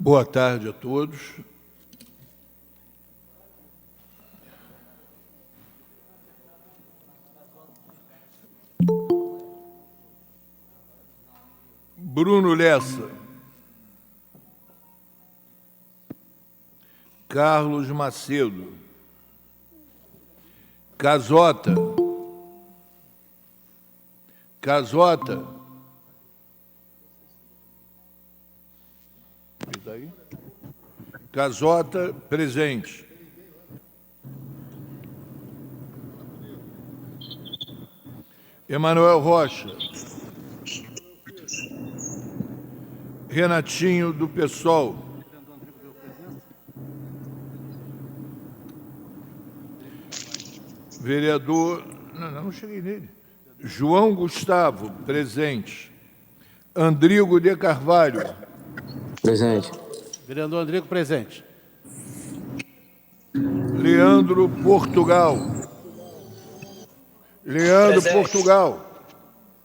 Boa tarde a todos. Bruno Lessa. Carlos Macedo. Casota. Casota. Casota, presente. Emanuel Rocha. Renatinho, do PSOL. Vereador... Não cheguei nele. João Gustavo, presente. Andrigo de Carvalho. Presente. Vereador Andrigo, presente. Leandro Portugal. Leandro Presente. Portugal.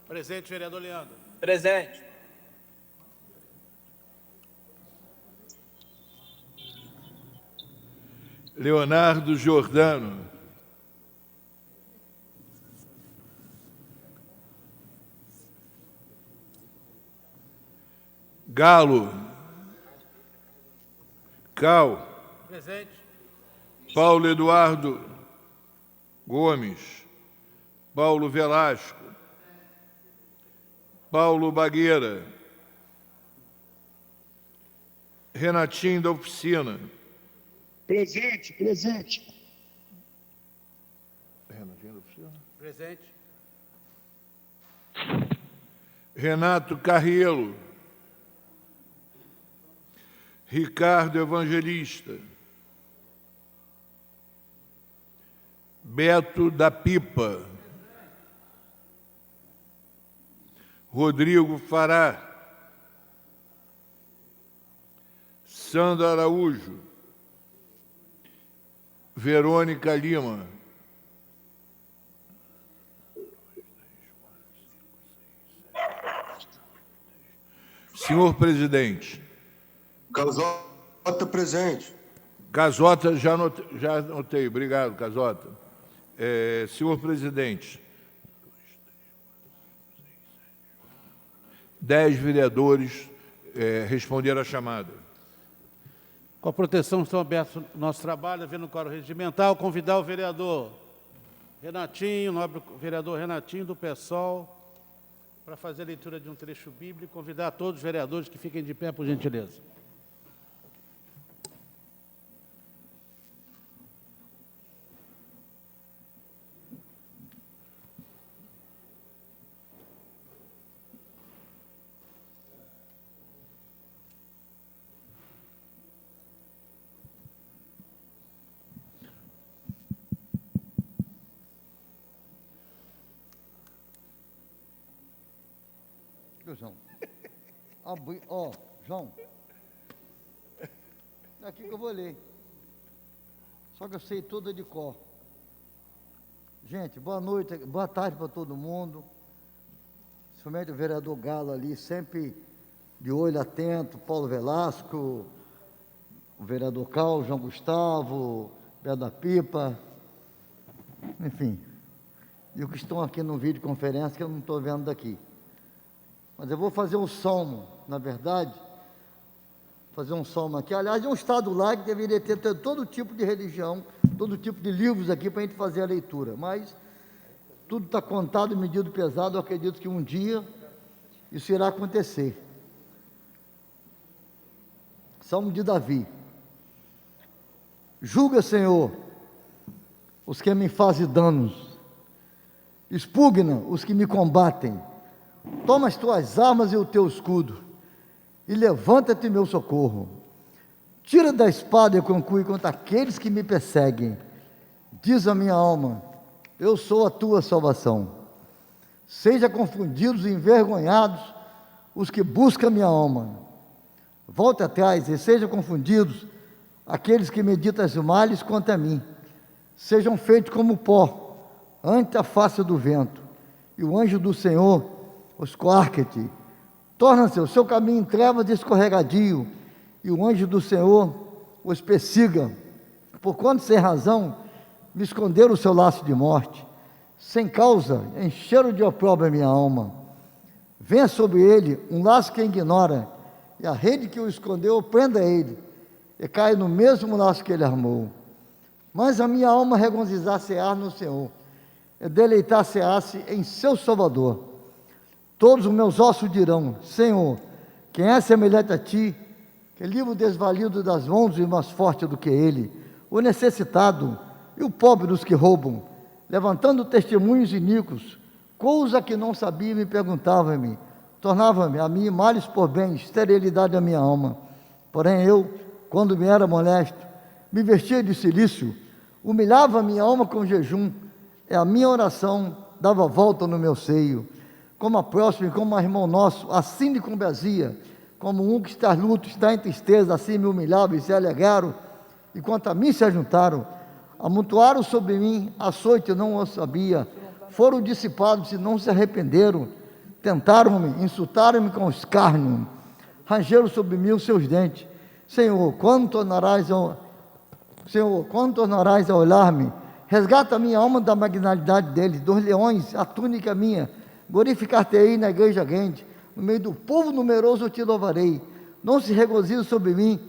Presente, vereador Leandro. Presente. Leonardo Giordano. Galo. Cal. Presente. Paulo Eduardo Gomes. Paulo Velasco. Paulo Bagueira. Renatinho da Oficina. Presente, presente. Renatinho da Oficina. Presente. Renato Carrielo. Ricardo Evangelista. Beto da Pipa. Rodrigo Fará. Sandra Araújo. Verônica Lima. Senhor presidente. Casota presente. Casota, já anotei. Obrigado, Casota. Senhor presidente, 10 vereadores responderam à chamada. Com a proteção, estão abertos o nosso trabalho, havendo quórum regimental, convidar o vereador Renatinho, nobre vereador Renatinho, do PSOL, para fazer a leitura de um trecho bíblico, convidar todos os vereadores que fiquem de pé, por gentileza. João. Ó, João. É aqui que eu vou ler. Só que eu sei tudo de cor. Gente, boa noite, boa tarde para todo mundo. Somente o vereador Galo ali, sempre de olho atento, Paulo Velasco, o vereador Cal, João Gustavo, Beto da Pipa, enfim. E os que estão aqui no vídeo conferência que eu não estou vendo daqui. Mas eu vou fazer um salmo, na verdade, fazer um salmo aqui. Aliás, é um estado laico que deveria ter todo tipo de religião, todo tipo de livros aqui para a gente fazer a leitura. Mas tudo está contado e medido pesado. Eu acredito que um dia isso irá acontecer. Salmo de Davi. Julga, Senhor, os que me fazem danos. Expugna os que me combatem. Toma as tuas armas e o teu escudo, e levanta-te, meu socorro. Tira da espada e conclui contra aqueles que me perseguem. Diz a minha alma, eu sou a tua salvação. Seja confundidos e envergonhados os que buscam a minha alma. Volte atrás e sejam confundidos aqueles que meditam os males contra mim. Sejam feitos como pó, ante a face do vento. E o anjo do Senhor os coarque-te, torna-se o seu caminho em trevas e escorregadio, e o anjo do Senhor os persiga, porquanto sem razão me esconderam o seu laço de morte, sem causa encheram de opróbrio a minha alma. Venha sobre ele um laço que ignora, e a rede que o escondeu prenda ele, e cai no mesmo laço que ele armou. Mas a minha alma regozijar-se-á no Senhor, e deleitar-se-á-se em seu Salvador. Todos os meus ossos dirão: Senhor, quem é semelhante a ti, que livra o desvalido das mãos e mais forte do que ele, o necessitado e o pobre dos que roubam, levantando testemunhos iníquos, coisa que não sabia, me perguntava-me, tornava-me a mim males por bem, esterilidade a minha alma. Porém eu, quando me era molesto, me vestia de cilício, humilhava a minha alma com jejum, e a minha oração dava volta no meu seio. Como a próxima e como a irmão nosso, assim me combrazia, como um que está luto, está em tristeza, assim me humilhava e se alegaram, e quanto a mim se ajuntaram, amontoaram sobre mim açoite, eu não o sabia, foram dissipados e não se arrependeram, tentaram-me, insultaram-me com escárnio, rangeram sobre mim os seus dentes. Senhor, quando tornarás a olhar-me? Resgata a minha alma da magnanimidade deles, dos leões, a túnica minha, glorificar-te-ei na igreja grande, no meio do povo numeroso eu te louvarei. Não se regozijam sobre mim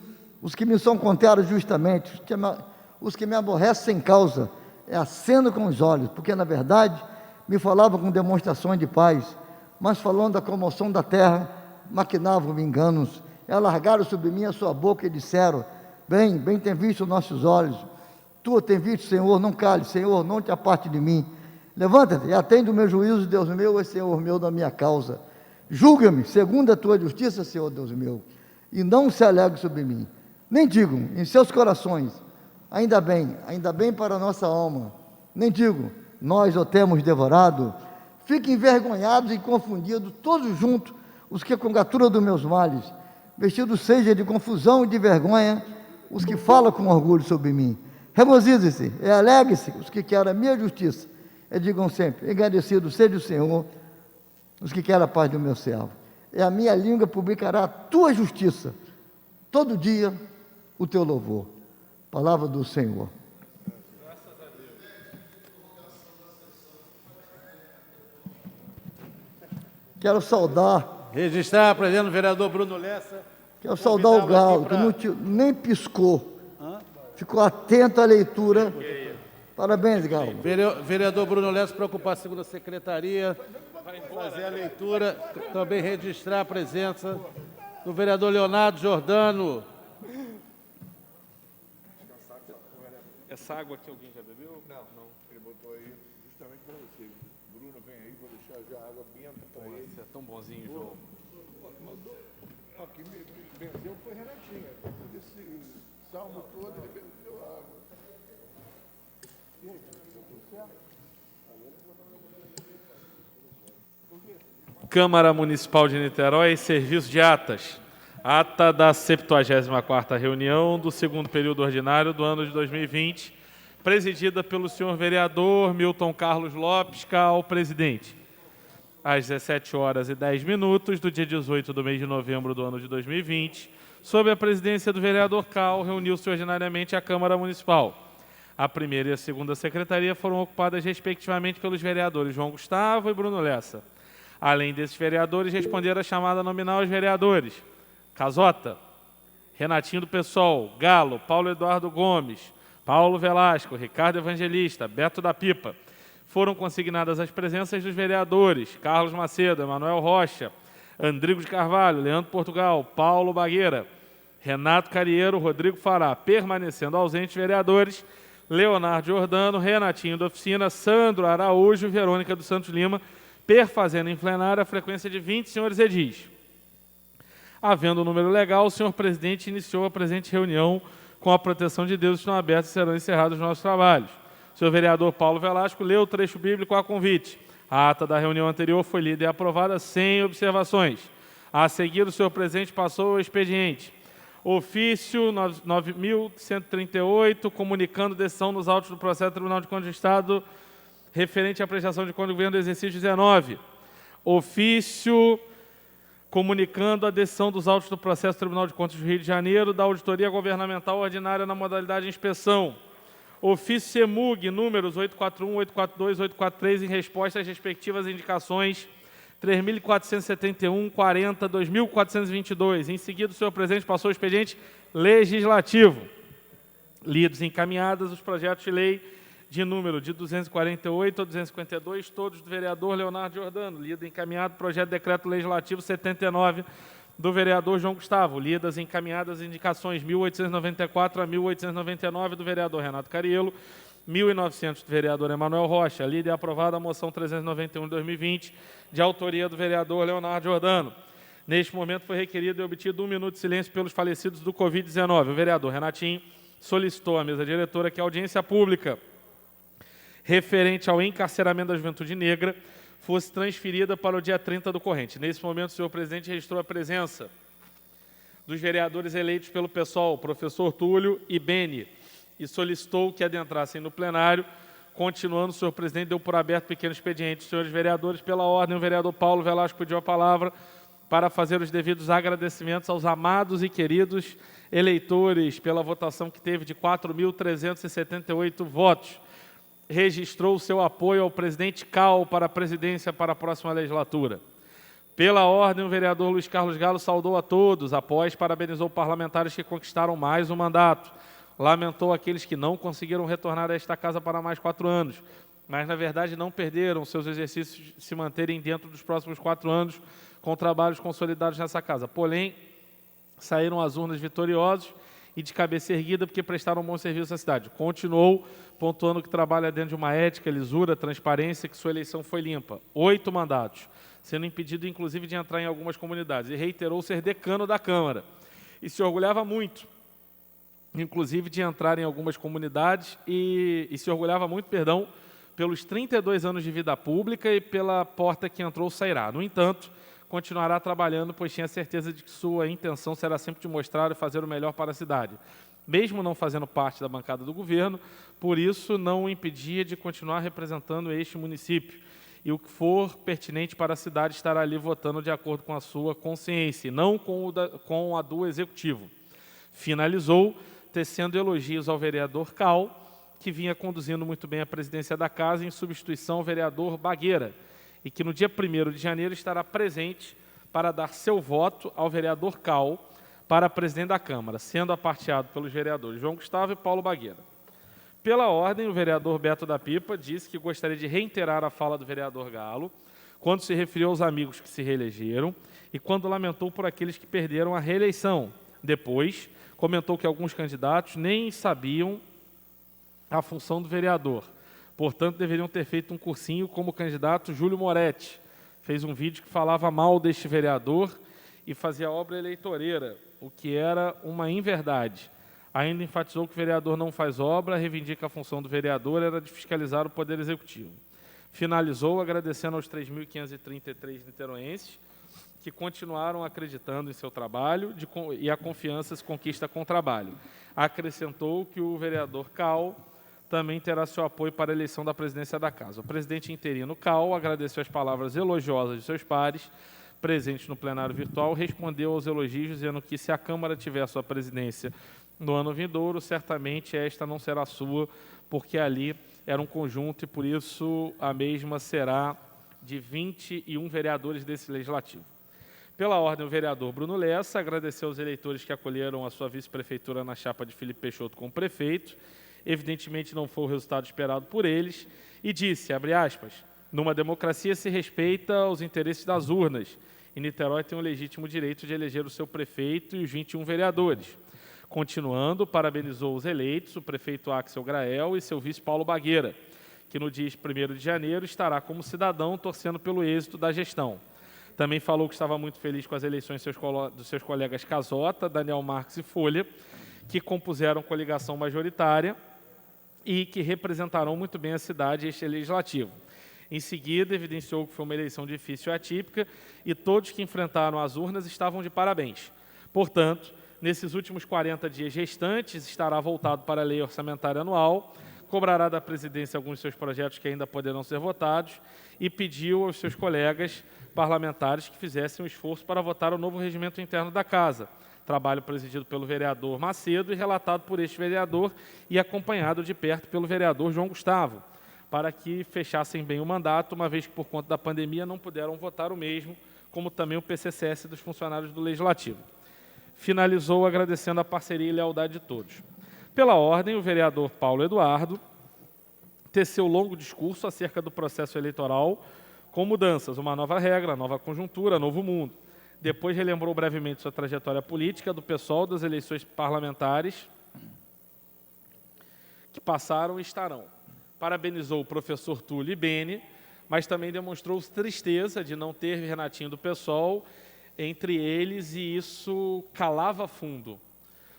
os que me são contrários justamente, os que me aborrecem sem causa, aceno com os olhos, porque na verdade me falavam com demonstrações de paz, mas falando da comoção da terra, maquinavam enganos, alargaram sobre mim a sua boca e disseram: bem tem visto os nossos olhos, tu tem visto, Senhor, não cale, Senhor, não te aparte de mim. Levanta-te e atende o meu juízo, Deus meu, e Senhor meu, da minha causa. Julga-me segundo a tua justiça, Senhor Deus meu, e não se alegre sobre mim. Nem digam em seus corações: ainda bem para a nossa alma. Nem digo: nós o temos devorado. Fiquem envergonhados e confundidos, todos juntos, os que congratulam dos meus males. Vestidos seja de confusão e de vergonha os que falam com orgulho sobre mim. Regozijem-se e alegrem-se os que querem a minha justiça. E digam sempre: agradecido seja o Senhor, os que querem a paz do meu servo. E a minha língua publicará a tua justiça, todo dia o teu louvor. Palavra do Senhor. Quero saudar. Registrar a presença do vereador Bruno Lessa. Quero saudar o Galo, que nem piscou. Ficou atento à leitura. Parabéns, Galo. Vereador Bruno Lessa para ocupar a segunda secretaria, fazer a leitura, também registrar a presença do vereador Leonardo Jordano. Essa água aqui alguém já bebeu? Não, ele botou aí justamente para você. Bruno, vem aí, vou deixar já a água benta para ele. Você é tão bonzinho, João. Aqui me venceu foi Renatinho. Esse salmo todo ele bebeu água. E aí, deu tudo certo? Câmara Municipal de Niterói, Serviço de Atas. Ata da 74ª reunião do segundo período ordinário do ano de 2020, presidida pelo senhor vereador Milton Carlos Lopes, Cal, presidente. Às 17h10 do dia 18 do mês de novembro do ano de 2020, sob a presidência do vereador Cal, reuniu-se ordinariamente a Câmara Municipal. A primeira e a segunda secretaria foram ocupadas respectivamente pelos vereadores João Gustavo e Bruno Lessa. Além desses vereadores, responderam a chamada nominal os vereadores Casota, Renatinho do PSOL, Galo, Paulo Eduardo Gomes, Paulo Velasco, Ricardo Evangelista, Beto da Pipa. Foram consignadas as presenças dos vereadores Carlos Macedo, Emanuel Rocha, Andrigo de Carvalho, Leandro Portugal, Paulo Bagueira, Renato Carieiro, Rodrigo Fará, permanecendo ausentes vereadores Leonardo Jordano, Renatinho da Oficina, Sandro Araújo e Verônica dos Santos Lima, perfazendo em plenário a frequência de 20 senhores edis. Havendo o número legal, o senhor presidente iniciou a presente reunião com a proteção de Deus, estão abertos e serão encerrados os nossos trabalhos. O senhor vereador Paulo Velasco leu o trecho bíblico a convite. A ata da reunião anterior foi lida e aprovada sem observações. A seguir, o senhor presidente passou ao expediente. Ofício 9.138, comunicando decisão nos autos do processo do Tribunal de Contas do Estado referente à prestação de conta do governo do exercício 19. Ofício comunicando a decisão dos autos do processo Tribunal de Contas do Rio de Janeiro da Auditoria Governamental Ordinária na modalidade de inspeção. Ofício CEMUG, números 841, 842, 843, em resposta às respectivas indicações 3.471, 40, 2.422. Em seguida, o senhor presidente passou o expediente legislativo. Lidos e encaminhados os projetos de lei de número de 248 a 252, todos do vereador Leonardo Giordano. Lido e encaminhado projeto de decreto legislativo 79 do vereador João Gustavo. Lidas e encaminhadas indicações 1.894 a 1.899 do vereador Renato Cariello, 1.900 do vereador Emanuel Rocha. Lida e aprovada a moção 391 de 2020, de autoria do vereador Leonardo Giordano. Neste momento foi requerido e obtido 1 minuto de silêncio pelos falecidos do Covid-19. O vereador Renatinho solicitou à mesa diretora que a audiência pública referente ao encarceramento da juventude negra fosse transferida para o dia 30 do corrente. Nesse momento, o senhor presidente registrou a presença dos vereadores eleitos pelo PSOL, professor Túlio e Beni, e solicitou que adentrassem no plenário. Continuando, o senhor presidente deu por aberto pequeno expediente. Os senhores vereadores, pela ordem, o vereador Paulo Velasco pediu a palavra para fazer os devidos agradecimentos aos amados e queridos eleitores pela votação que teve de 4.378 votos. Registrou o seu apoio ao presidente Cal para a presidência para a próxima legislatura. Pela ordem, o vereador Luiz Carlos Galo saudou a todos, após parabenizou parlamentares que conquistaram mais um mandato. Lamentou aqueles que não conseguiram retornar a esta casa para mais 4 anos, mas, na verdade, não perderam seus exercícios de se manterem dentro dos próximos 4 anos com trabalhos consolidados nessa casa. Porém, saíram às urnas vitoriosos e de cabeça erguida porque prestaram um bom serviço à cidade. Continuou pontuando que trabalha dentro de uma ética, lisura, transparência, que sua eleição foi limpa. 8 mandatos, sendo impedido, inclusive, de entrar em algumas comunidades. E reiterou ser decano da Câmara. E se orgulhava muito, inclusive, de entrar em algumas comunidades e se orgulhava muito, pelos 32 anos de vida pública e pela porta que entrou sairá. No entanto, continuará trabalhando, pois tinha certeza de que sua intenção será sempre de mostrar e fazer o melhor para a cidade. Mesmo não fazendo parte da bancada do governo, por isso não o impedia de continuar representando este município. E o que for pertinente para a cidade estará ali votando de acordo com a sua consciência, e não com a do Executivo. Finalizou, tecendo elogios ao vereador Cal, que vinha conduzindo muito bem a presidência da casa, em substituição ao vereador Bagueira, e que no dia 1º de janeiro estará presente para dar seu voto ao vereador Cal para presidente da Câmara, sendo aparteado pelos vereadores João Gustavo e Paulo Bagueira. Pela ordem, o vereador Beto da Pipa disse que gostaria de reiterar a fala do vereador Galo, quando se referiu aos amigos que se reelegeram e quando lamentou por aqueles que perderam a reeleição. Depois, comentou que alguns candidatos nem sabiam a função do vereador. Portanto, deveriam ter feito um cursinho como o candidato Júlio Moretti. Fez um vídeo que falava mal deste vereador e fazia obra eleitoreira, o que era uma inverdade. Ainda enfatizou que o vereador não faz obra, reivindica a função do vereador era de fiscalizar o Poder Executivo. Finalizou agradecendo aos 3.533 niteroenses que continuaram acreditando em seu trabalho e a confiança se conquista com o trabalho. Acrescentou que o vereador Cal também terá seu apoio para a eleição da presidência da casa. O presidente interino Cal agradeceu as palavras elogiosas de seus pares, presentes no plenário virtual, respondeu aos elogios, dizendo que se a Câmara tiver a sua presidência no ano vindouro, certamente esta não será sua, porque ali era um conjunto e, por isso, a mesma será de 21 vereadores desse legislativo. Pela ordem, o vereador Bruno Lessa agradeceu aos eleitores que acolheram a sua vice-prefeitura na chapa de Felipe Peixoto como prefeito. Evidentemente, não foi o resultado esperado por eles, e disse, abre aspas, numa democracia se respeita os interesses das urnas, e Niterói tem o legítimo direito de eleger o seu prefeito e os 21 vereadores. Continuando, parabenizou os eleitos, o prefeito Axel Grael e seu vice Paulo Bagueira, que no dia 1º de janeiro estará como cidadão torcendo pelo êxito da gestão. Também falou que estava muito feliz com as eleições dos seus colegas Casota, Daniel Marques e Folha, que compuseram coligação majoritária e que representarão muito bem a cidade e este legislativo. Em seguida, evidenciou que foi uma eleição difícil e atípica e todos que enfrentaram as urnas estavam de parabéns. Portanto, nesses últimos 40 dias restantes, estará voltado para a lei orçamentária anual, cobrará da presidência alguns de seus projetos que ainda poderão ser votados e pediu aos seus colegas parlamentares que fizessem um esforço para votar o novo regimento interno da Casa. Trabalho presidido pelo vereador Macedo e relatado por este vereador e acompanhado de perto pelo vereador João Gustavo, para que fechassem bem o mandato, uma vez que, por conta da pandemia, não puderam votar o mesmo, como também o PCCS dos funcionários do Legislativo. Finalizou agradecendo a parceria e lealdade de todos. Pela ordem, o vereador Paulo Eduardo teceu longo discurso acerca do processo eleitoral, com mudanças, uma nova regra, nova conjuntura, novo mundo. Depois relembrou brevemente sua trajetória política, do PSOL, das eleições parlamentares que passaram e estarão. Parabenizou o professor Túlio e Bene, mas também demonstrou tristeza de não ter Renatinho do PSOL entre eles, e isso calava fundo.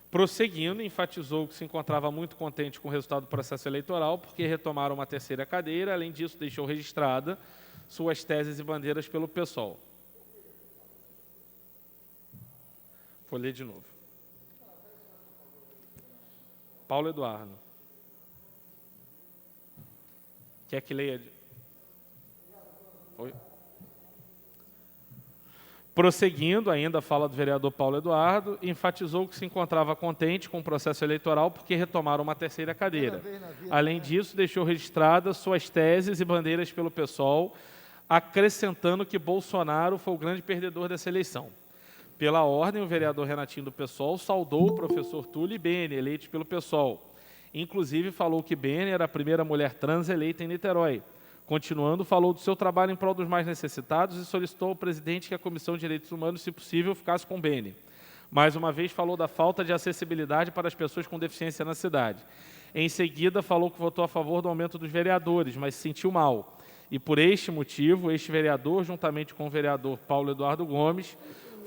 Prosseguindo, enfatizou que se encontrava muito contente com o resultado do processo eleitoral, porque retomaram uma terceira cadeira. Além disso, deixou registrada suas teses e bandeiras pelo PSOL. Vou ler de novo. Paulo Eduardo. Quer que leia? Oi? Prosseguindo, ainda fala do vereador Paulo Eduardo, enfatizou que se encontrava contente com o processo eleitoral porque retomaram uma terceira cadeira. Além disso, deixou registradas suas teses e bandeiras pelo PSOL, acrescentando que Bolsonaro foi o grande perdedor dessa eleição. Pela ordem, o vereador Renatinho do PSOL saudou o professor Túlio e Bene, eleitos pelo PSOL. Inclusive, falou que Bene era a primeira mulher trans eleita em Niterói. Continuando, falou do seu trabalho em prol dos mais necessitados e solicitou ao presidente que a Comissão de Direitos Humanos, se possível, ficasse com Bene. Mais uma vez, falou da falta de acessibilidade para as pessoas com deficiência na cidade. Em seguida, falou que votou a favor do aumento dos vereadores, mas se sentiu mal. E, por este motivo, este vereador, juntamente com o vereador Paulo Eduardo Gomes,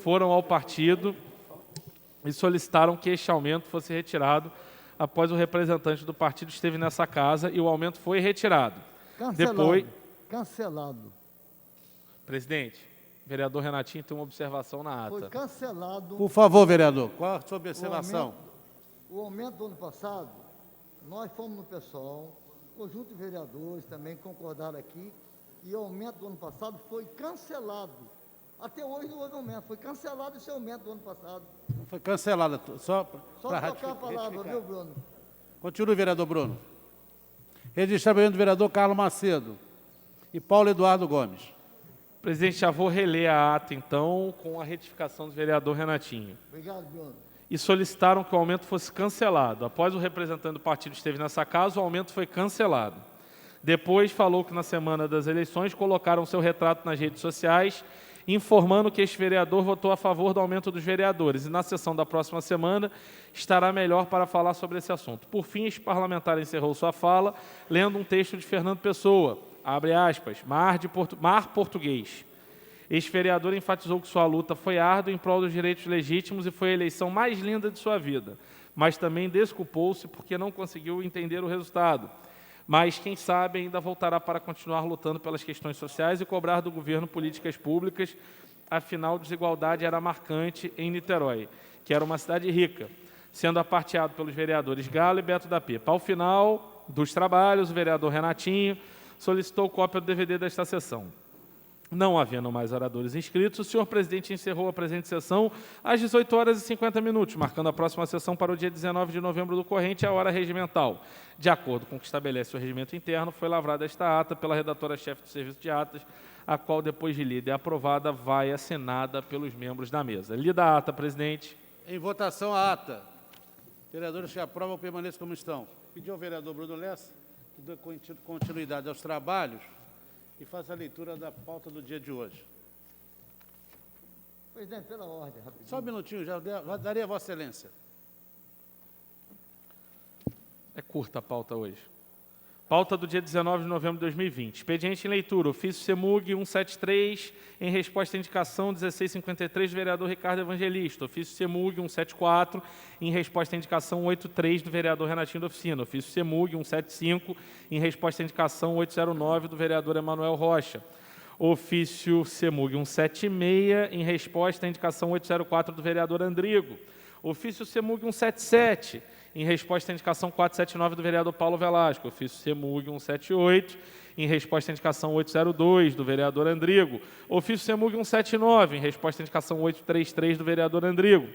foram ao partido e solicitaram que este aumento fosse retirado após o representante do partido esteve nessa casa e o aumento foi retirado. Cancelado. Depois, Cancelado. presidente, o vereador Renatinho tem uma observação na ata. Foi cancelado. Por favor, vereador, qual a sua observação? O aumento do ano passado, nós fomos no PSOL, conjunto de vereadores também concordaram aqui, e o aumento do ano passado foi cancelado. Até hoje não houve aumento, foi cancelado esse aumento do ano passado. Foi cancelada, só Só para trocar a palavra, viu, Bruno? Continue, vereador Bruno. Registramento do vereador Carlos Macedo e Paulo Eduardo Gomes. Presidente, já vou reler a ata, então, com a retificação do vereador Renatinho. Obrigado, Bruno. E solicitaram que o aumento fosse cancelado. Após o representante do partido esteve nessa casa, o aumento foi cancelado. Depois, falou que na semana das eleições colocaram seu retrato nas redes sociais, informando que este vereador votou a favor do aumento dos vereadores e na sessão da próxima semana estará melhor para falar sobre esse assunto. Por fim, este parlamentar encerrou sua fala lendo um texto de Fernando Pessoa, abre aspas, Mar Português. Este vereador enfatizou que sua luta foi árdua em prol dos direitos legítimos e foi a eleição mais linda de sua vida, mas também desculpou-se porque não conseguiu entender o resultado. Mas, quem sabe, ainda voltará para continuar lutando pelas questões sociais e cobrar do governo políticas públicas, afinal, desigualdade era marcante em Niterói, que era uma cidade rica, sendo aparteado pelos vereadores Galo e Beto da Pipa. Ao final dos trabalhos, o vereador Renatinho solicitou cópia do DVD desta sessão. Não havendo mais oradores inscritos, o senhor presidente encerrou a presente sessão às 18h50, marcando a próxima sessão para o dia 19 de novembro do corrente, a hora regimental. De acordo com o que estabelece o regimento interno, foi lavrada esta ata pela redatora-chefe do Serviço de Atas, a qual, depois de lida e aprovada, vai assinada pelos membros da mesa. Lida a ata, presidente. Em votação, a ata. Vereadores que aprovam permaneçam como estão. Pediu ao vereador Bruno Lessa que dê continuidade aos trabalhos e faça a leitura da pauta do dia de hoje. Presidente, pela ordem, rapidinho. Só um minutinho, já daria a Vossa Excelência. É curta a pauta hoje. Pauta do dia 19 de novembro de 2020. Expediente em leitura. Ofício CEMUG 173, em resposta à indicação 1653 do vereador Ricardo Evangelista. Ofício CEMUG 174, em resposta à indicação 183 do vereador Renatinho da Oficina. Ofício CEMUG 175, em resposta à indicação 809 do vereador Emanuel Rocha. Ofício CEMUG 176, em resposta à indicação 804 do vereador Andrigo. Ofício CEMUG 177, Em resposta à indicação 479 do vereador Paulo Velasco. Ofício CEMUG 178. Em resposta à indicação 802 do vereador Andrigo. Ofício CEMUG 179. Em resposta à indicação 833 do vereador Andrigo.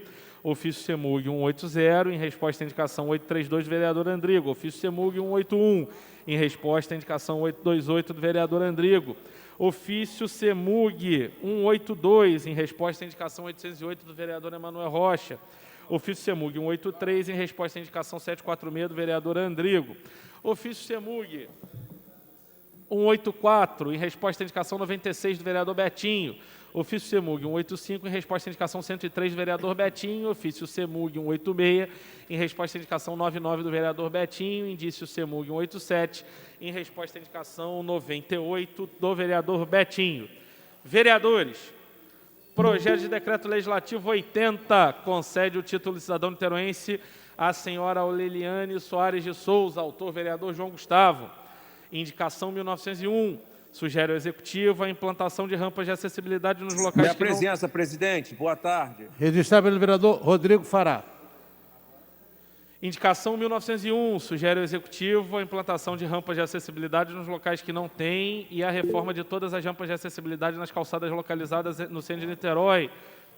Ofício CEMUG 180, em resposta à indicação 832 do vereador Andrigo. Ofício CEMUG 181, em resposta à indicação 828 do vereador Andrigo. Ofício CEMUG 182, em resposta à indicação 808 do vereador Emanuel Rocha. Ofício CEMUG 183, em resposta à indicação 746 do vereador Andrigo. Ofício CEMUG 184, em resposta à indicação 96 do vereador Betinho. Ofício CEMUG 185, em resposta à indicação 103 do vereador Betinho. Ofício CEMUG 186, em resposta à indicação 99 do vereador Betinho. Indício CEMUG 187, em resposta à indicação 98 do vereador Betinho. Vereadores, projeto de decreto legislativo 80 concede o título de cidadão niteroense à senhora Aureliane Soares de Souza, autor vereador João Gustavo. Indicação 1901. Sugere ao Executivo a implantação de rampas de acessibilidade nos locais Minha que não... presença, presidente. Boa tarde. Registrado pelo vereador Rodrigo Fará. Indicação 1901. Sugere ao Executivo a implantação de rampas de acessibilidade nos locais que não têm e a reforma de todas as rampas de acessibilidade nas calçadas localizadas no centro de Niterói.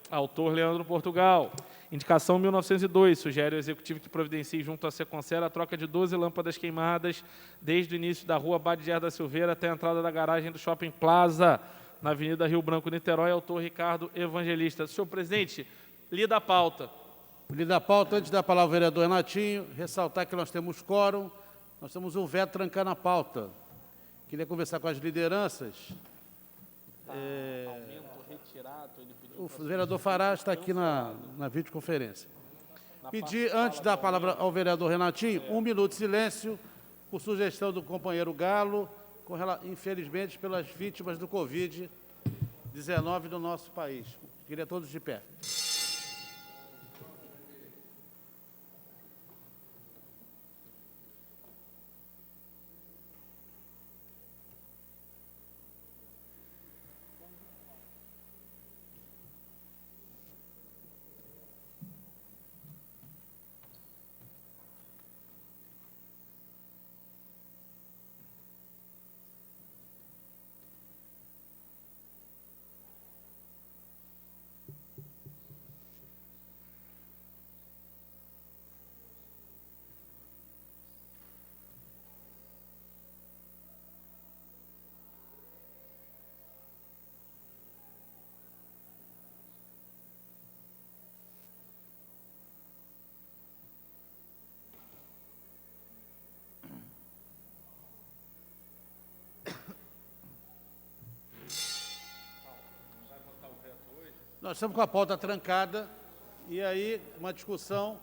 Autor Leandro Portugal. Indicação 1902. Sugere ao Executivo que providencie junto à Seconcer a troca de 12 lâmpadas queimadas desde o início da rua Badiger da Silveira até a entrada da garagem do Shopping Plaza, na Avenida Rio Branco, Niterói. Autor Ricardo Evangelista. Senhor presidente, lida a pauta. Lida a pauta, antes da palavra ao vereador Renatinho, ressaltar que nós temos quórum, nós temos um veto trancando a pauta. Queria conversar com as lideranças. O vereador Fará está aqui na videoconferência. Pedir, antes da palavra ao vereador Renatinho, 1 minuto de silêncio, por sugestão do companheiro Galo, infelizmente pelas vítimas do Covid-19 do nosso país. Queria todos de pé. Nós estamos com a pauta trancada e aí uma discussão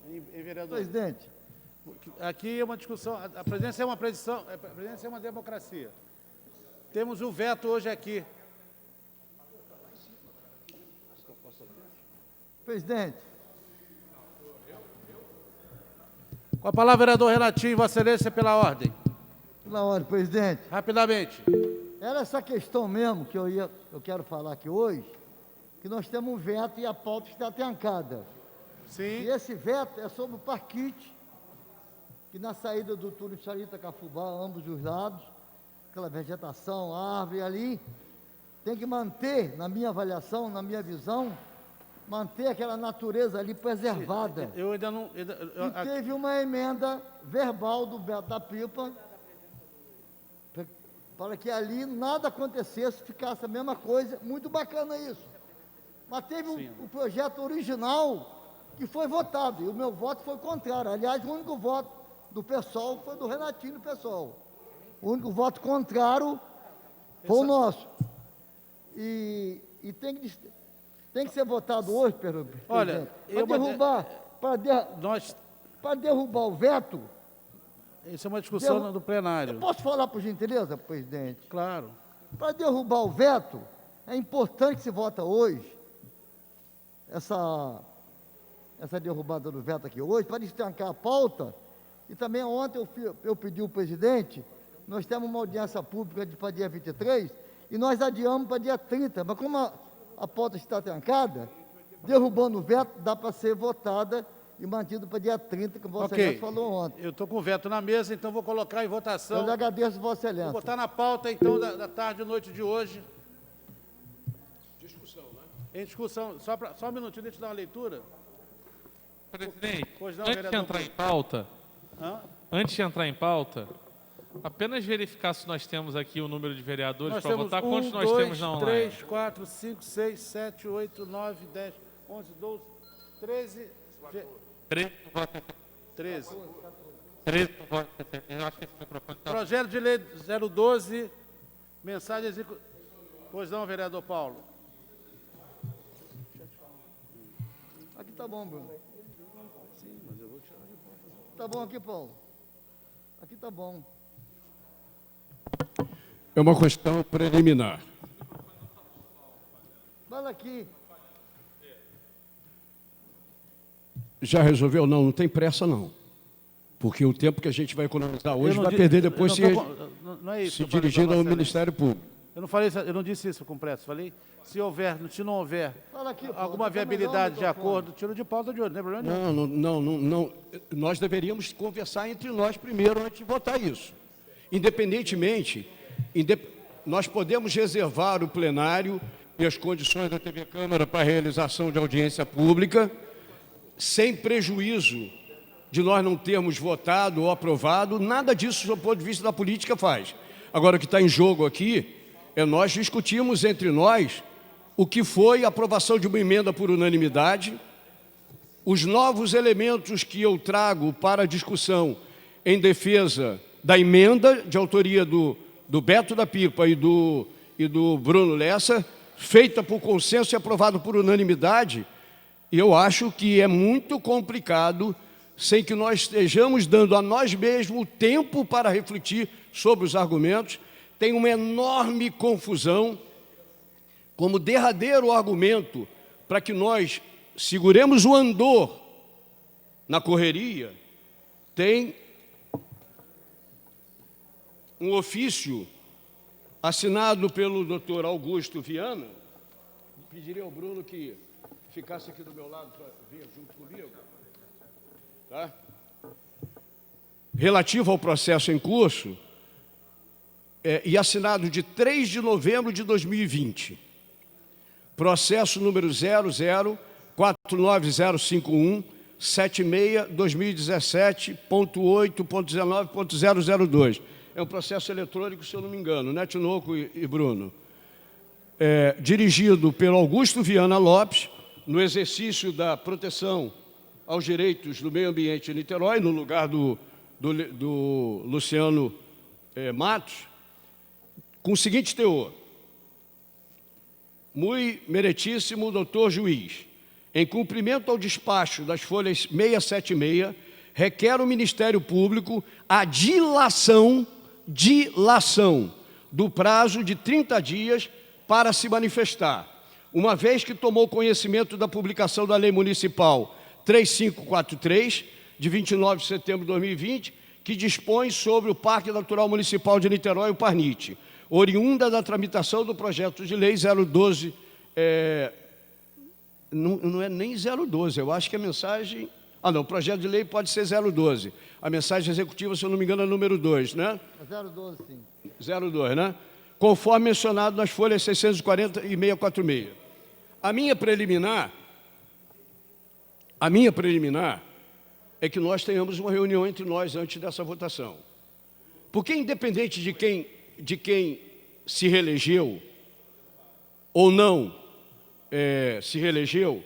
em vereador. Presidente, Aqui é uma discussão, a presidência é uma democracia. Temos o veto hoje aqui. presidente, Com a palavra, vereador Renatinho, Vossa Excelência, pela ordem. na hora, presidente. Rapidamente. Era essa questão mesmo que eu quero falar aqui hoje, que nós temos um veto e a pauta está trancada. Sim. E esse veto é sobre o parquite, que na saída do túnel Charita Cafubá, ambos os lados, aquela vegetação, árvore ali, tem que manter, na minha avaliação, na minha visão, manter aquela natureza ali preservada. Eu ainda não... E teve uma emenda verbal do Beto da Pipa, para que ali nada acontecesse, ficasse a mesma coisa, muito bacana isso. Mas teve o projeto original que foi votado, e o meu voto foi contrário. Aliás, o único voto do PSOL foi do Renatinho do PSOL. O único voto contrário foi o nosso. E tem que ser votado hoje, presidente. Olha, Para derrubar o veto. Isso é uma discussão do plenário. Eu posso falar, por gentileza, presidente? Claro. Para derrubar o veto, é importante que se vota hoje, essa derrubada do veto aqui hoje, para estancar a pauta. E também ontem eu pedi ao presidente, nós temos uma audiência pública para dia 23, e nós adiamos para dia 30, mas como a pauta está trancada, derrubando o veto, dá para ser votada e mantido para dia 30, que Vossa Ok. Excelência falou ontem. Eu estou com veto na mesa, então vou colocar em votação. Eu lhe agradeço, Vossa Vou Excelência. botar na pauta, então, da tarde e noite de hoje. Discussão, né? Em discussão. Só um minutinho, deixa eu dar uma leitura. Presidente, Pois não, antes de vereador entrar em Paulo. pauta, Hã? apenas verificar se nós temos aqui o número de vereadores Nós para temos votar. Quantos 1, nós 2, temos na online? 3, 4, 5, 6, 7, 8, 9, 10, 11, 12, 13... 13. 13 votos. Eu acho que esse microfone está... Projeto de lei 012, mensagem executiva. Pois não, vereador Paulo. Aqui tá bom, Bruno. Tá bom aqui, Paulo. Aqui tá bom. É uma questão preliminar. Fala aqui. Já resolveu? Não, não tem pressa, não. Porque o tempo que a gente vai economizar Eu hoje não vai di- perder eu depois não tô com- não é isso se que eu falei, dirigindo Vossa ao Excelência. Ministério Público. Eu não falei, eu não disse isso com pressa. Falei, se não houver Fala aqui, Paulo. alguma Tá melhor o viabilidade de microfone. acordo, tiro de pauta de hoje, não tem problema nenhum. Não. Nós deveríamos conversar entre nós primeiro antes de votar isso. Independentemente, nós podemos reservar o plenário e as condições da TV Câmara para a realização de audiência pública, sem prejuízo de nós não termos votado ou aprovado, nada disso, do ponto de vista da política, faz. Agora, o que está em jogo aqui é nós discutirmos entre nós o que foi a aprovação de uma emenda por unanimidade, os novos elementos que eu trago para a discussão em defesa da emenda de autoria do Beto da Pipa e do Bruno Lessa, feita por consenso e aprovado por unanimidade, e eu acho que é muito complicado sem que nós estejamos dando a nós mesmos tempo para refletir sobre os argumentos. Tem uma enorme confusão. Como derradeiro argumento para que nós seguremos o andor na correria, tem um ofício assinado pelo doutor Augusto Viana. Pediria ao Bruno que ficasse aqui do meu lado para ver junto comigo. Tá? Relativo ao processo em curso, e assinado de 3 de novembro de 2020. Processo número 0049051 76-2017.8.19.002. É um processo eletrônico, se eu não me engano, né, Tinoco e Bruno? Dirigido pelo Augusto Viana Lopes, no exercício da proteção aos direitos do meio ambiente em Niterói, no lugar do Luciano Matos, com o seguinte teor: muito meritíssimo doutor juiz, em cumprimento ao despacho das folhas 676, requer o Ministério Público a dilação do prazo de 30 dias para se manifestar, uma vez que tomou conhecimento da publicação da Lei Municipal 3543, de 29 de setembro de 2020, que dispõe sobre o Parque Natural Municipal de Niterói, o Parnite, oriunda da tramitação do projeto de lei 012, não é nem 012, eu acho que a mensagem... o projeto de lei pode ser 012. A mensagem executiva, se eu não me engano, é número 2, né? É 012, sim. 02, né? Conforme mencionado nas folhas 640 e 646. A minha preliminar é que nós tenhamos uma reunião entre nós antes dessa votação. Porque, independente de quem se reelegeu ou não se reelegeu,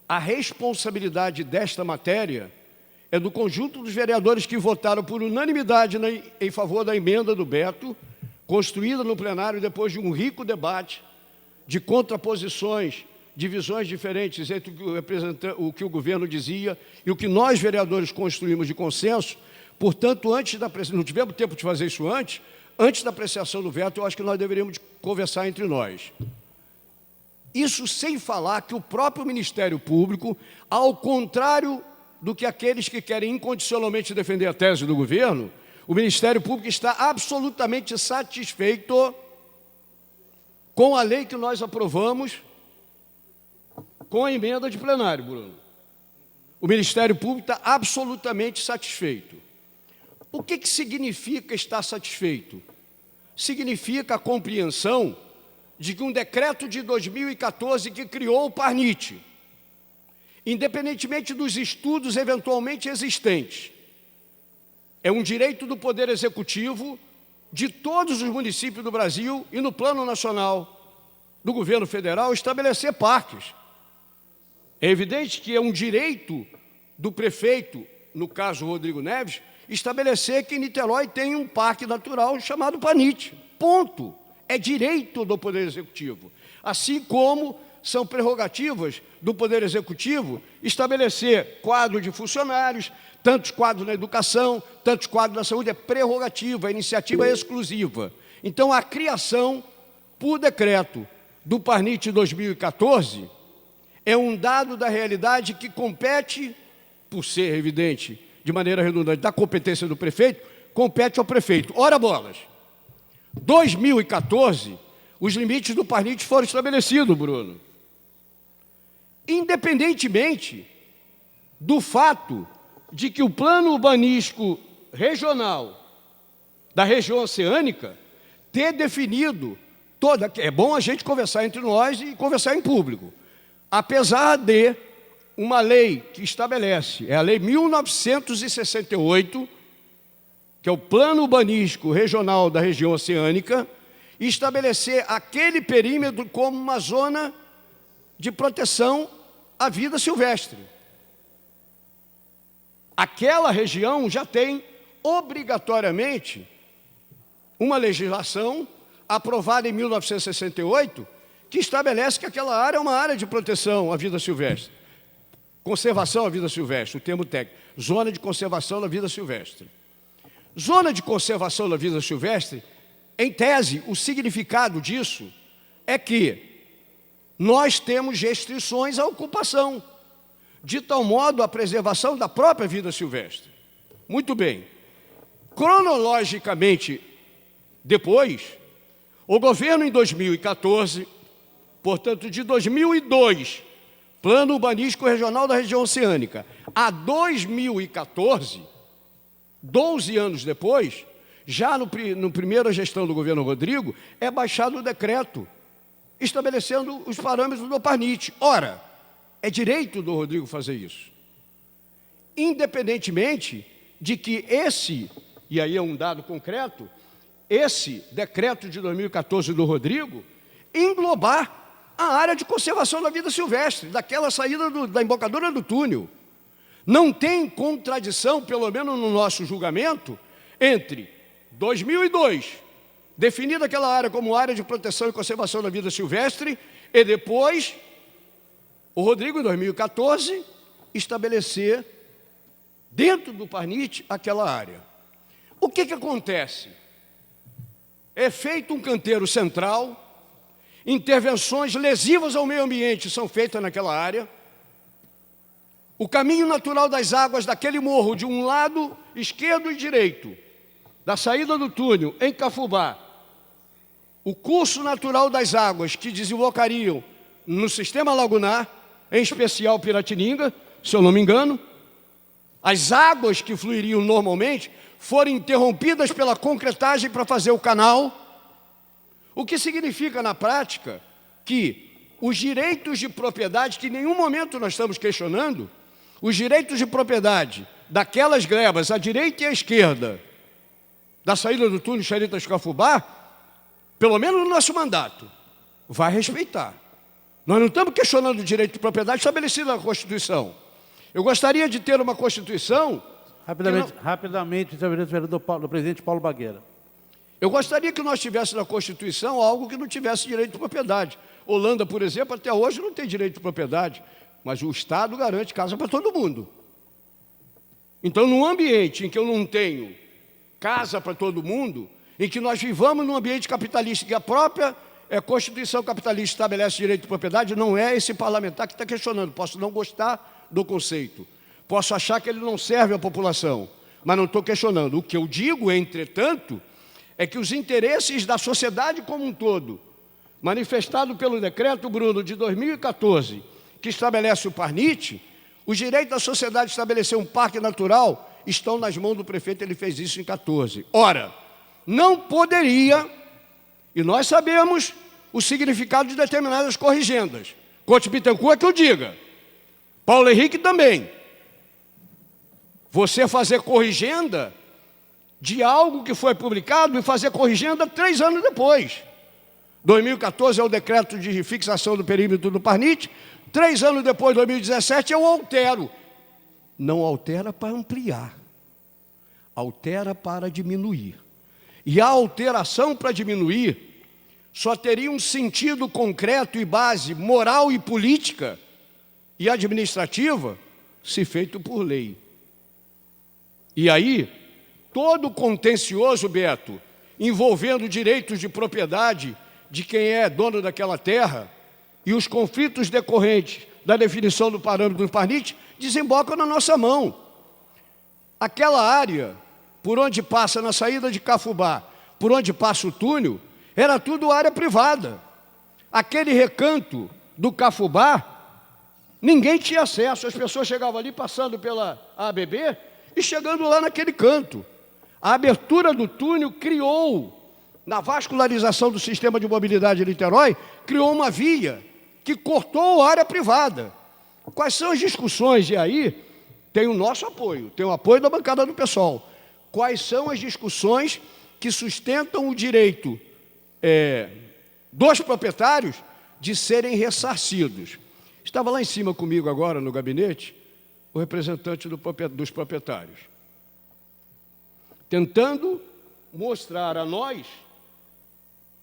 a responsabilidade desta matéria é do conjunto dos vereadores que votaram por unanimidade em favor da emenda do Beto, construída no plenário depois de um rico debate de contraposições, de visões diferentes entre o que o governo dizia e o que nós, vereadores, construímos de consenso. Portanto, não tivemos tempo de fazer isso antes da apreciação do veto, eu acho que nós deveríamos conversar entre nós. Isso sem falar que o próprio Ministério Público, ao contrário do que aqueles que querem incondicionalmente defender a tese do governo, o Ministério Público está absolutamente satisfeito com a lei que nós aprovamos com a emenda de plenário, Bruno. o Ministério Público está absolutamente satisfeito. O que significa estar satisfeito? Significa a compreensão de que um decreto de 2014 que criou o Parnit, independentemente dos estudos eventualmente existentes, é um direito do Poder Executivo de todos os municípios do Brasil e no plano nacional do governo federal estabelecer parques. É evidente que é um direito do prefeito, no caso Rodrigo Neves, estabelecer que Niterói tem um parque natural chamado Parnit. Ponto. É direito do Poder Executivo. Assim como são prerrogativas do Poder Executivo estabelecer quadro de funcionários, tantos quadros na educação, tantos quadros na saúde, é prerrogativa, é iniciativa exclusiva. Então, a criação, por decreto, do Parnit 2014 é um dado da realidade que compete, por ser evidente, de maneira redundante, da competência do prefeito, compete ao prefeito. Ora bolas, 2014, os limites do Parnit foram estabelecidos, Bruno. Independentemente do fato de que o plano urbanístico regional da região oceânica ter definido toda... É bom a gente conversar entre nós e conversar em público. Apesar de uma lei que estabelece, é a Lei 1968, que é o Plano Urbanístico Regional da Região Oceânica, estabelecer aquele perímetro como uma zona de proteção à vida silvestre. Aquela região já tem, obrigatoriamente, uma legislação aprovada em 1968, que estabelece que aquela área é uma área de proteção à vida silvestre. Conservação à vida silvestre, o termo técnico. Zona de conservação da vida silvestre. Zona de conservação da vida silvestre, em tese, o significado disso é que nós temos restrições à ocupação, de tal modo a preservação da própria vida silvestre. Muito bem. Cronologicamente, depois, o governo em 2014, portanto, de 2002, Plano Urbanístico Regional da Região Oceânica, a 2014, 12 anos depois, já no primeira gestão do governo Rodrigo, é baixado o decreto estabelecendo os parâmetros do Parnit. Ora, é direito do Rodrigo fazer isso. Independentemente de que esse, e aí é um dado concreto, esse decreto de 2014 do Rodrigo englobar a área de conservação da vida silvestre, daquela saída da embocadura do túnel. Não tem contradição, pelo menos no nosso julgamento, entre 2002, definida aquela área como área de proteção e conservação da vida silvestre, e depois, o Rodrigo, em 2014, estabelecer, dentro do Parnit, aquela área. O que acontece? É feito um canteiro central, intervenções lesivas ao meio ambiente são feitas naquela área, o caminho natural das águas daquele morro, de um lado esquerdo e direito, da saída do túnel em Cafubá, o curso natural das águas que desembocariam no sistema lagunar, em especial Piratininga, se eu não me engano, as águas que fluiriam normalmente foram interrompidas pela concretagem para fazer o canal, o que significa na prática que os direitos de propriedade, que em nenhum momento nós estamos questionando, os direitos de propriedade daquelas glebas, à direita e à esquerda, da saída do túnel Xeritas-Cafubá, pelo menos no nosso mandato, vai respeitar. Nós não estamos questionando o direito de propriedade estabelecido na Constituição. Eu gostaria de ter uma Constituição... Rapidamente, o presidente Paulo Bagueira. Eu gostaria que nós tivéssemos na Constituição algo que não tivesse direito de propriedade. Holanda, por exemplo, até hoje não tem direito de propriedade, mas o Estado garante casa para todo mundo. Então, num ambiente em que eu não tenho casa para todo mundo, em que nós vivamos num ambiente capitalista, que a própria Constituição capitalista estabelece direito de propriedade, não é esse parlamentar que está questionando. Posso não gostar do conceito, posso achar que ele não serve à população, mas não estou questionando. O que eu digo, entretanto, é que os interesses da sociedade como um todo, manifestado pelo decreto, Bruno, de 2014, que estabelece o Parnit, Os direitos da sociedade de estabelecer um parque natural estão nas mãos do prefeito, ele fez isso em 14. Ora, não poderia, e nós sabemos o significado de determinadas corrigendas. Couto Bittencourt é que eu diga. Paulo Henrique também. Você fazer corrigenda de algo que foi publicado e fazer corrigenda 3 anos depois. 2014 é o decreto de fixação do perímetro do Parnite, 3 anos depois, 2017, eu altero. Não altera para ampliar, altera para diminuir. E a alteração para diminuir só teria um sentido concreto e base moral e política e administrativa se feito por lei. E aí, todo o contencioso, Beto, envolvendo direitos de propriedade de quem é dono daquela terra e os conflitos decorrentes da definição do parâmetro do Parnite desembocam na nossa mão. Aquela área, por onde passa na saída de Cafubá, por onde passa o túnel, era tudo área privada. Aquele recanto do Cafubá, ninguém tinha acesso, as pessoas chegavam ali passando pela ABB e chegando lá naquele canto. A abertura do túnel criou, na vascularização do sistema de mobilidade de Niterói, criou uma via que cortou a área privada. Quais são as discussões? E aí tem o nosso apoio, tem o apoio da bancada do PSOL. Quais são as discussões que sustentam o direito dos proprietários de serem ressarcidos? Estava lá em cima comigo agora no gabinete o representante dos proprietários, tentando mostrar a nós,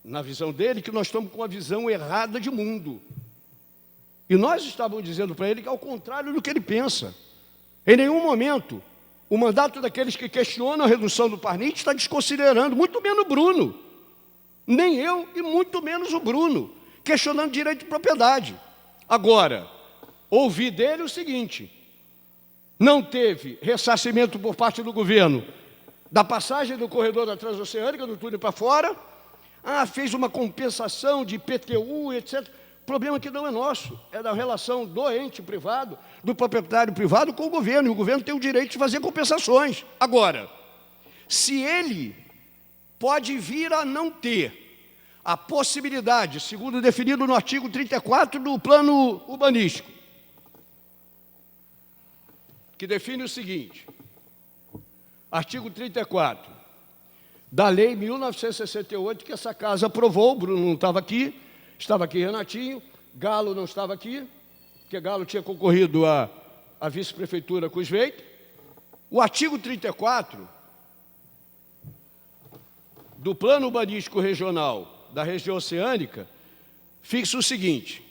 na visão dele, que nós estamos com uma visão errada de mundo. E nós estávamos dizendo para ele que é ao contrário do que ele pensa. Em nenhum momento, o mandato daqueles que questionam a redução do Parnite está desconsiderando, muito menos o Bruno. Nem eu e muito menos o Bruno, questionando direito de propriedade. Agora, ouvi dele o seguinte: não teve ressarcimento por parte do governo da passagem do corredor da Transoceânica, do túnel para fora. Fez uma compensação de IPTU, etc. O problema que não é nosso, é da relação do ente privado, do proprietário privado com o governo, e o governo tem o direito de fazer compensações. Agora, se ele pode vir a não ter a possibilidade, segundo definido no artigo 34 do plano urbanístico, que define o seguinte, artigo 34, da lei 1968, que essa casa aprovou, o Bruno não estava aqui Renatinho, Galo não estava aqui, porque Galo tinha concorrido à vice-prefeitura com o Sveita. O artigo 34 do Plano Urbanístico Regional da região oceânica fixa o seguinte: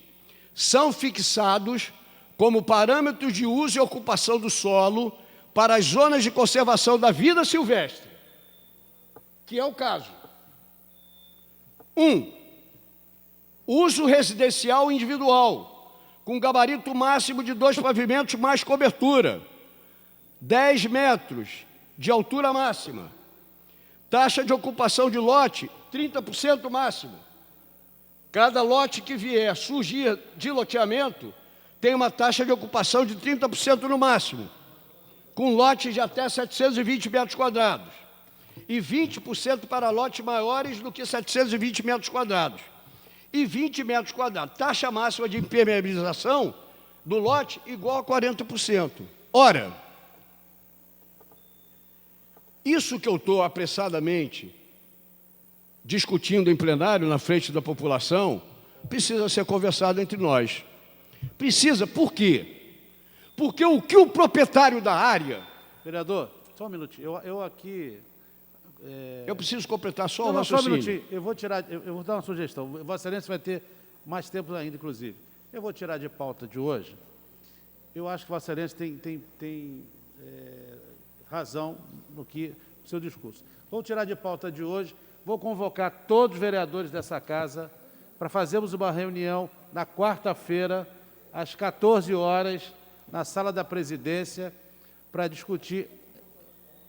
são fixados como parâmetros de uso e ocupação do solo para as zonas de conservação da vida silvestre, que é o caso. 1. Uso residencial individual, com gabarito máximo de 2 pavimentos mais cobertura, 10 metros de altura máxima, taxa de ocupação de lote, 30% máximo. Cada lote que vier surgir de loteamento tem uma taxa de ocupação de 30% no máximo, com lotes de até 720 metros quadrados, e 20% para lotes maiores do que 720 metros quadrados. E 20 metros quadrados. Taxa máxima de impermeabilização do lote igual a 40%. Ora, isso que eu estou apressadamente discutindo em plenário na frente da população precisa ser conversado entre nós. Precisa, por quê? Porque o que o proprietário da área... Vereador, só um minutinho. Eu aqui... Eu preciso completar só o Não, só um raciocínio. minutinho. Eu vou dar uma sugestão. Vossa Excelência vai ter mais tempo ainda, inclusive. Eu vou tirar de pauta de hoje. Eu acho que Vossa Excelência tem razão no seu discurso. Vou tirar de pauta de hoje, vou convocar todos os vereadores dessa casa para fazermos uma reunião na quarta-feira, às 14 horas, na sala da presidência, para discutir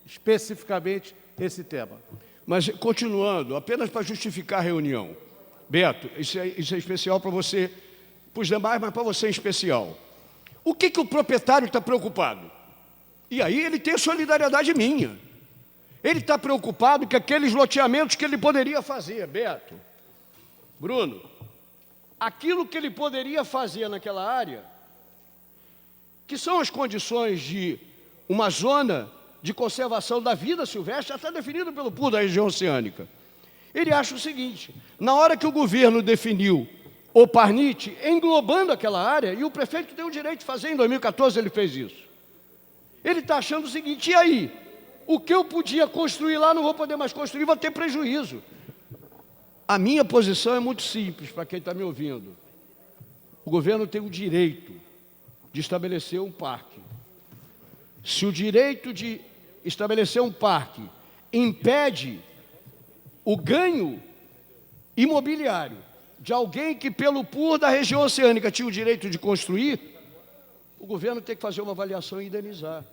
especificamente esse tema. Mas, continuando, apenas para justificar a reunião. Beto, isso é especial para você, para os demais, mas para você em especial. O que o proprietário está preocupado? E aí ele tem solidariedade minha. Ele está preocupado que aqueles loteamentos que ele poderia fazer, Beto, Bruno, aquilo que ele poderia fazer naquela área, que são as condições de uma zona de conservação da vida silvestre, já está definido pelo PUR da região oceânica. Ele acha o seguinte: na hora que o governo definiu o Parnite, englobando aquela área, e o prefeito tem o direito de fazer, em 2014 ele fez isso. Ele está achando o seguinte: e aí? O que eu podia construir lá, não vou poder mais construir, vou ter prejuízo. A minha posição é muito simples, para quem está me ouvindo. O governo tem o direito de estabelecer um parque. Se o direito de estabelecer um parque impede o ganho imobiliário de alguém que, pelo PUR da região oceânica, tinha o direito de construir, o governo tem que fazer uma avaliação e indenizar.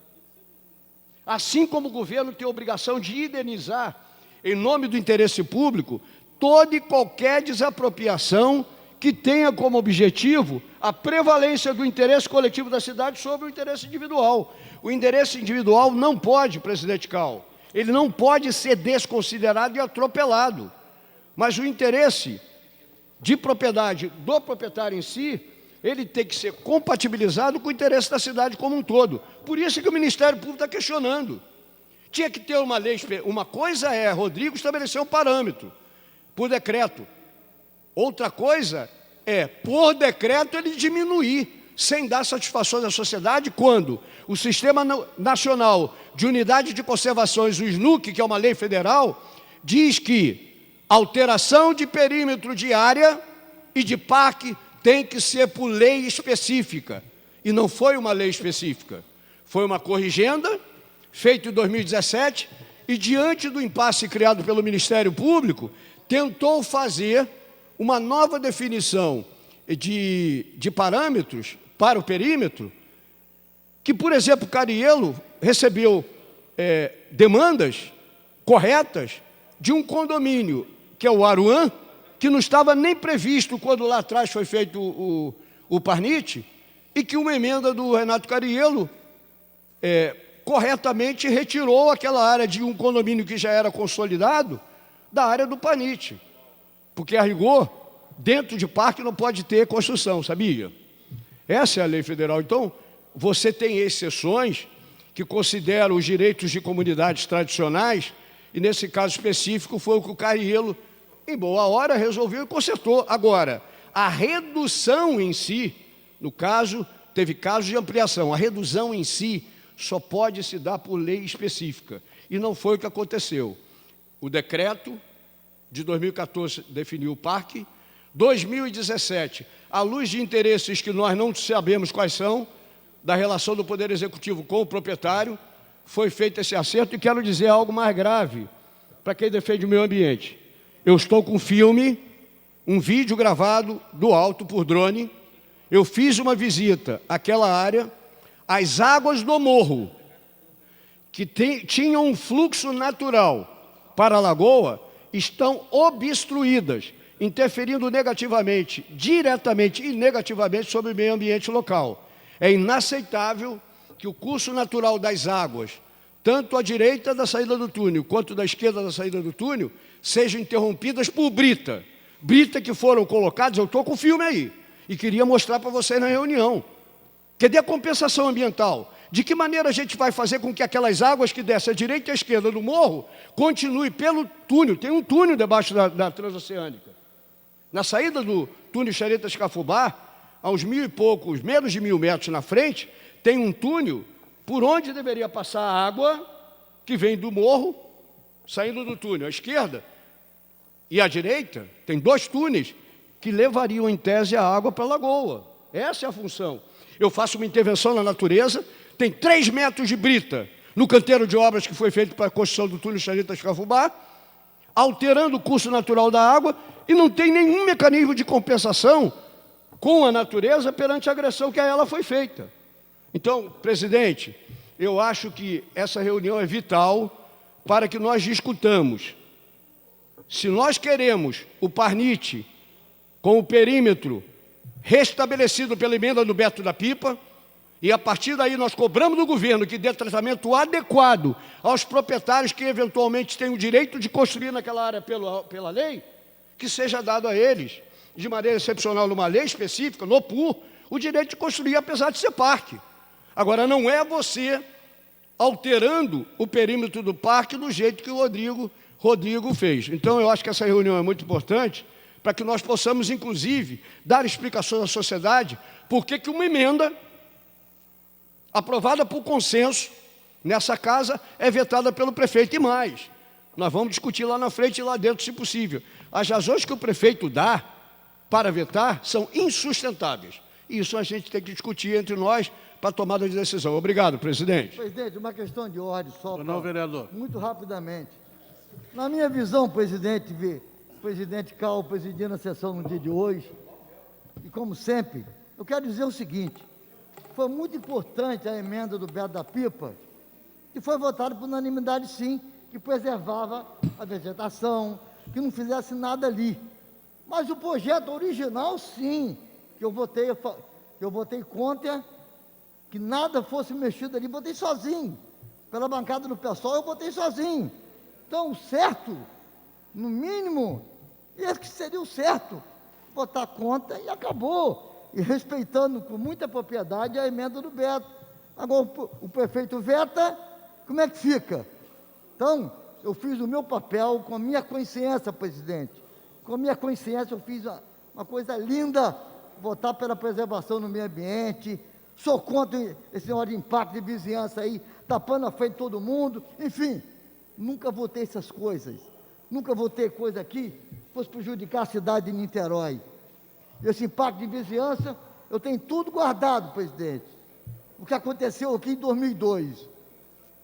Assim como o governo tem a obrigação de indenizar, em nome do interesse público, toda e qualquer desapropriação que tenha como objetivo a prevalência do interesse coletivo da cidade sobre o interesse individual. O interesse individual não pode, presidente Cal, ele não pode ser desconsiderado e atropelado. Mas o interesse de propriedade do proprietário em si, ele tem que ser compatibilizado com o interesse da cidade como um todo. Por isso que o Ministério Público está questionando. Tinha que ter uma lei. Uma coisa é, Rodrigo estabelecer um parâmetro, por decreto. Outra coisa é, por decreto, ele diminuir, sem dar satisfações à sociedade, quando o Sistema Nacional de Unidade de Conservações, o SNUC, que é uma lei federal, diz que alteração de perímetro de área e de parque tem que ser por lei específica. E não foi uma lei específica. Foi uma corrigenda, feita em 2017, e diante do impasse criado pelo Ministério Público, tentou fazer uma nova definição de parâmetros para o perímetro, que, por exemplo, Carielo recebeu demandas corretas de um condomínio, que é o Aruan, que não estava nem previsto quando lá atrás foi feito o Parnite, e que uma emenda do Renato Carielo corretamente retirou aquela área de um condomínio que já era consolidado da área do Parnite. Porque, a rigor, dentro de parque não pode ter construção, sabia? Essa é a lei federal. Então, você tem exceções que consideram os direitos de comunidades tradicionais, e nesse caso específico foi o que o Carielo, em boa hora, resolveu e consertou. Agora, a redução em si, no caso, teve casos de ampliação, a redução em si só pode se dar por lei específica, e não foi o que aconteceu. O decreto de 2014 definiu o parque, 2017, à luz de interesses que nós não sabemos quais são, da relação do Poder Executivo com o proprietário, foi feito esse acerto. E quero dizer algo mais grave para quem defende o meio ambiente. Eu estou com um vídeo gravado do alto por drone. Eu fiz uma visita àquela área, as águas do morro, que tinham um fluxo natural para a lagoa, estão obstruídas, interferindo negativamente, diretamente e negativamente sobre o meio ambiente local. É inaceitável que o curso natural das águas, tanto à direita da saída do túnel, quanto da esquerda da saída do túnel, sejam interrompidas por brita. Brita que foram colocadas, eu estou com o filme aí, e queria mostrar para vocês na reunião. Cadê a compensação ambiental? De que maneira a gente vai fazer com que aquelas águas que descem à direita e à esquerda do morro continuem pelo túnel? Tem um túnel debaixo da transoceânica. Na saída do túnel Xaretas-Cafubá, a uns 1.000 e poucos, menos de 1.000 metros na frente, tem um túnel por onde deveria passar a água que vem do morro, saindo do túnel. À esquerda e à direita, tem 2 túneis que levariam, em tese, a água para a lagoa. Essa é a função. Eu faço uma intervenção na natureza, tem 3 metros de brita no canteiro de obras que foi feito para a construção do túnel Xaretas-Cafubá, alterando o curso natural da água, e não tem nenhum mecanismo de compensação com a natureza perante a agressão que a ela foi feita. Então, presidente, eu acho que essa reunião é vital para que nós discutamos. Se nós queremos o Parnite com o perímetro restabelecido pela emenda do Beto da Pipa, E a partir daí nós cobramos do governo que dê tratamento adequado aos proprietários que eventualmente têm o direito de construir naquela área pela lei, que seja dado a eles, de maneira excepcional, numa lei específica, no PUR, o direito de construir, apesar de ser parque. Agora, não é você alterando o perímetro do parque do jeito que o Rodrigo fez. Então, eu acho que essa reunião é muito importante para que nós possamos, inclusive, dar explicações à sociedade por que uma emenda aprovada por consenso nessa casa é vetada pelo prefeito. E mais, nós vamos discutir lá na frente e lá dentro, se possível. As razões que o prefeito dá para vetar são insustentáveis. Isso a gente tem que discutir entre nós para tomada de decisão. Obrigado, presidente. Presidente, uma questão de ordem só. Não, vereador. Muito rapidamente. Na minha visão, presidente Cal presidindo a sessão no dia de hoje, e como sempre, eu quero dizer o seguinte: foi muito importante a emenda do Beto da Pipa, que foi votada por unanimidade, sim, que preservava a vegetação, que não fizesse nada ali. Mas o projeto original, sim, que eu votei contra, que nada fosse mexido ali, votei sozinho. Pela bancada do pessoal, eu votei sozinho. Então, o certo, no mínimo, esse que seria o certo, votar contra e acabou. E respeitando com muita propriedade a emenda do Beto. Agora, o prefeito veta, como é que fica? Então, eu fiz o meu papel com a minha consciência, presidente. Com a minha consciência, eu fiz uma coisa linda, votar pela preservação do meio ambiente. Sou contra esse negócio de impacto de vizinhança aí, tapando a frente de todo mundo. Enfim, nunca votei essas coisas. Nunca votei coisa aqui que fosse prejudicar a cidade de Niterói. Esse impacto de vizinhança, eu tenho tudo guardado, presidente. O que aconteceu aqui em 2002.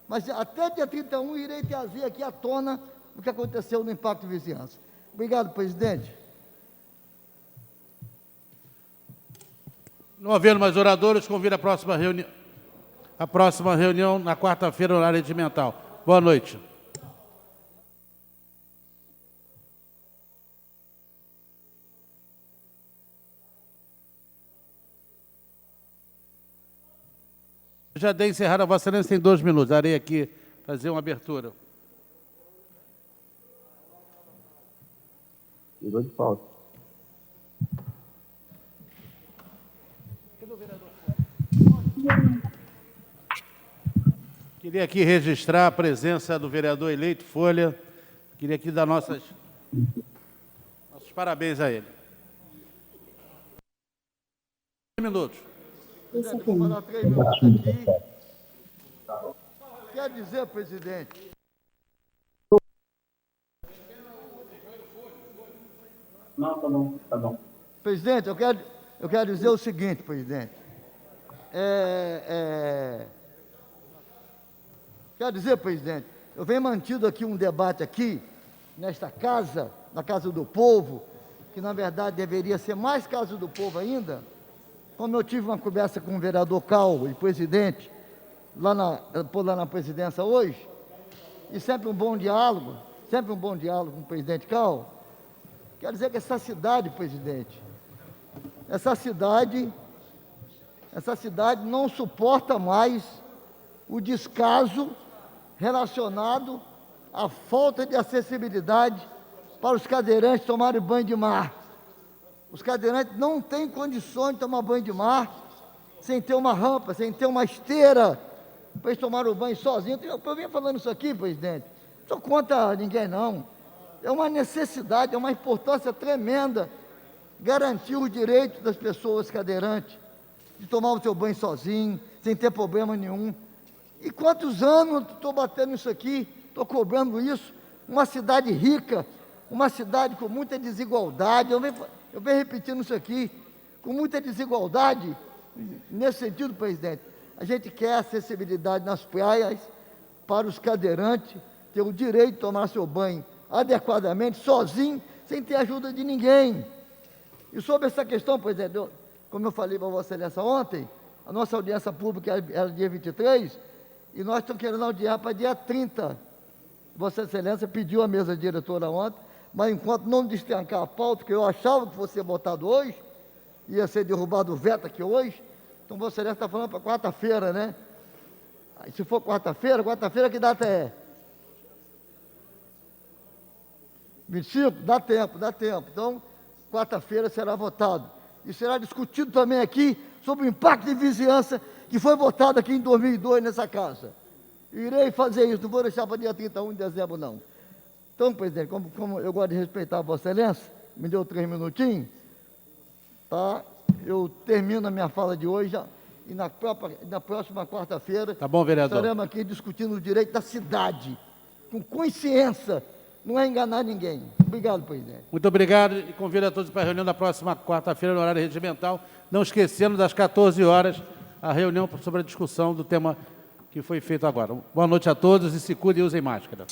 Mas até dia 31 irei trazer aqui à tona o que aconteceu no impacto de vizinhança. Obrigado, presidente. Não havendo mais oradores, convido a próxima reunião na quarta-feira, horário regimental. Boa noite. Já dei encerrada a Vossa Excelência, tem 2 minutos. Darei aqui fazer uma abertura. Tirou de pauta. Queria aqui registrar a presença do vereador eleito Folha. Queria aqui dar nossos parabéns a ele. 3 minutos. Presidente, vou falar 3 minutos aqui. Quer dizer, presidente... Não, tá bom, tá bom. Presidente, eu quero dizer o seguinte, presidente. Quero dizer, presidente, eu venho mantido aqui um debate aqui, nesta casa, na Casa do Povo, que na verdade deveria ser mais Casa do Povo ainda, como eu tive uma conversa com o vereador Cal, e presidente, lá na presidência hoje, e sempre um bom diálogo com o presidente Cal. Quero dizer que essa cidade, presidente, essa cidade não suporta mais o descaso relacionado à falta de acessibilidade para os cadeirantes tomarem banho de mar. Os cadeirantes não têm condições de tomar banho de mar sem ter uma rampa, sem ter uma esteira para eles tomarem o banho sozinhos. Eu venho falando isso aqui, presidente, não sou contra ninguém, não. É uma necessidade, é uma importância tremenda garantir os direitos das pessoas cadeirantes de tomar o seu banho sozinho, sem ter problema nenhum. E quantos anos estou batendo isso aqui, estou cobrando isso? Uma cidade rica, uma cidade com muita desigualdade, eu venho repetindo isso aqui, com muita desigualdade, nesse sentido, presidente. A gente quer acessibilidade nas praias para os cadeirantes ter o direito de tomar seu banho adequadamente, sozinho, sem ter ajuda de ninguém. E sobre essa questão, presidente, como eu falei para Vossa Excelência ontem, a nossa audiência pública era dia 23, e nós estamos querendo audiar para dia 30. Vossa Excelência pediu a mesa diretora ontem, mas enquanto não destrancar a pauta, que eu achava que fosse votado hoje, ia ser derrubado o veto aqui hoje, Então, Vossa Excelência está falando para quarta-feira, né? Aí, se for quarta-feira que data é? 25? Dá tempo, dá tempo. Então, quarta-feira será votado. E será discutido também aqui sobre o impacto de vizinhança que foi votado aqui em 2002 nessa casa. Irei fazer isso, não vou deixar para dia 31 de dezembro, não. Então, presidente, como eu gosto de respeitar a Vossa Excelência, me deu 3 minutinhos, tá? Eu termino a minha fala de hoje e na próxima quarta-feira... Tá bom, vereador. Estaremos aqui discutindo o direito da cidade, com consciência, não é enganar ninguém. Obrigado, presidente. Muito obrigado e convido a todos para a reunião da próxima quarta-feira, no horário regimental, não esquecendo das 14 horas, a reunião sobre a discussão do tema que foi feito agora. Boa noite a todos e se cuidem e usem máscara.